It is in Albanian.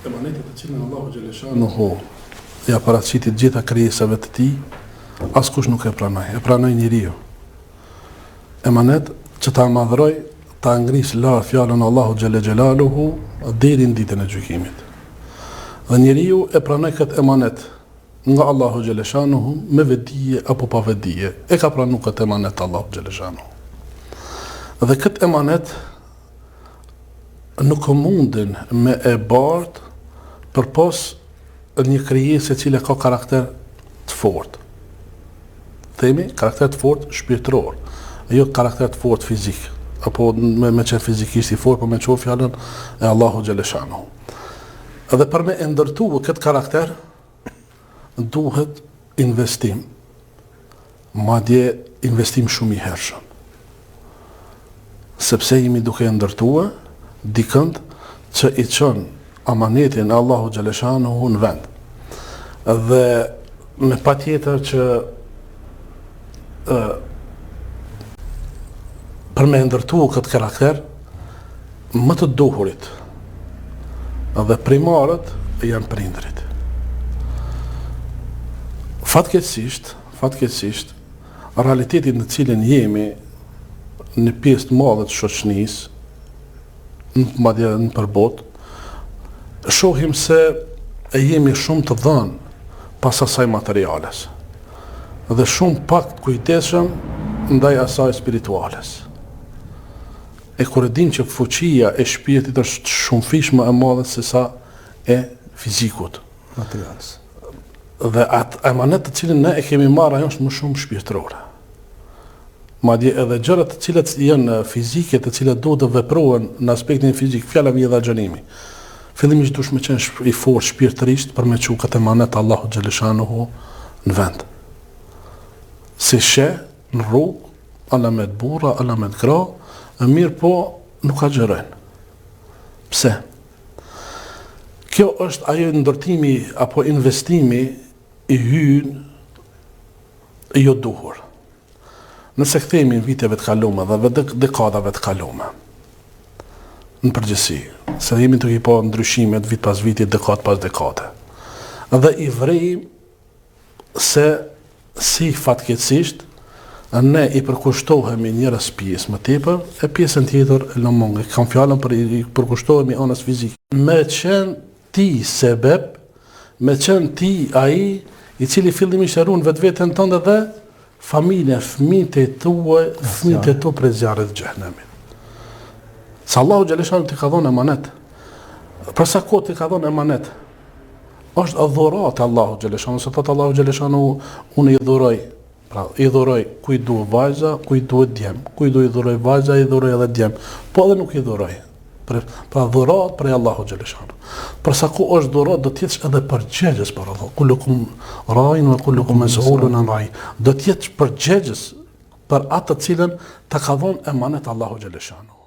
emanetit të cilën Allahu xhaleshanuhu ja paraqitit gjitha krijesave të tij, askush nuk e pranoi. E pranoi njeriu. Emanet që ta madhroj, ta ngris la fjalën Allahu xhelaluhu deri në ditën e gjykimit. Dhe njeriu e pranoi këtë emanet nga Allahu xhaleshanuhu me vetdije apo pa vetdije. E ka pranuar këtë emanet Allahu xhaleshanuhu. Dhe këtë emanet nuk mundin me e bart përpos një krijesë e cila ka karakter të fortë. Themi karakter të fortë shpirtëror, jo karakter të fortë fizik, apo me qenë fizikisht i fortë, po me qenë fjalën e Allahu xhaleshanuhu. Edhe për me ndërtuar këtë karakter duhet investim, madje investim shumë i hershëm. Sepse jemi duke ndërtuar dikënd që i çon amanetin Allahu xhaleshanuhu në vend. Dhe me patjetër që për me ndërtuar këtë karakter, më të duhurit dhe primarët janë prindrit. Fatkeqësisht, realitetin në cilin jemi në pjesë të madhe të shoqënisë, madje në përbot, shohim se jemi shumë të dhënë pas asaj materiales dhe shumë pak të kujdesshëm ndaj asaj spirituales. E kur e dim që fuqia e shpirtit është shumë fish më e madhe se sa e fizikut, materiales. Dhe atë emanet të cilin ne e kemi marrë ajo është më shumë shpirtërore. Madje edhe gjërat të cilat janë fizike, të cilat duhet të veprohen në aspektin fizik, fjala vjen dha xhenimi. Fillimisht duhet me qenë i fortë shpirtërisht për me çu këtë emanet Allahu xhaleshanuhu në vend. Si she në rrugë, ala me të burra, ala me të gra, e mirë po nuk agjerojnë. Pse? Kjo është ajo ndërtimi apo investimi i hyn jo duhur. Nëse kthehemi në viteve të kaluara dhe dekadave të kaluara, në përgjithësi, se jemi të i po ndryshimet vit pas viti, dekad pas dekade. Dhe i vrejmë se si fatkeqësisht ne i përkushtohemi njërës pjesë më tepër, e pjesën tjetër e lëmongë. Kam fjalën për i përkushtohemi anës fizikë. Me qenë ti sebeb, me qenë ti ai i cili fillimisht e ruan vetveten tënde dhe familjen, fëmijët e tuaj, fëmijët e tu prej zjarrit të xhenemit. Sa Allahu xhaleshanuhu t'i ka dhënë emanet. Për sa kohë t'i ka dhënë emanet? Është adhurat Allahu xhaleshanuhu, se thot Allahu xhaleshanuhu, unë i dhuroj. Pra, i dhuroj kujt duhet vajza, kujt duhet djem. Kujt do i dhuroj vajza, i dhuroj edhe djem. Po edhe nuk i dhuroj. Pra dhurat prej Allahu xhaleshanuhu. Për sa kohë është dhurat, do t'jesh edhe përgjegjës për Allah. Kullukum ra'in wa kullukum mas'ulun an ra'i. Do t'jesh përgjegjës për atë të cilën ta ka dhënë emanet Allahu xhaleshanuhu.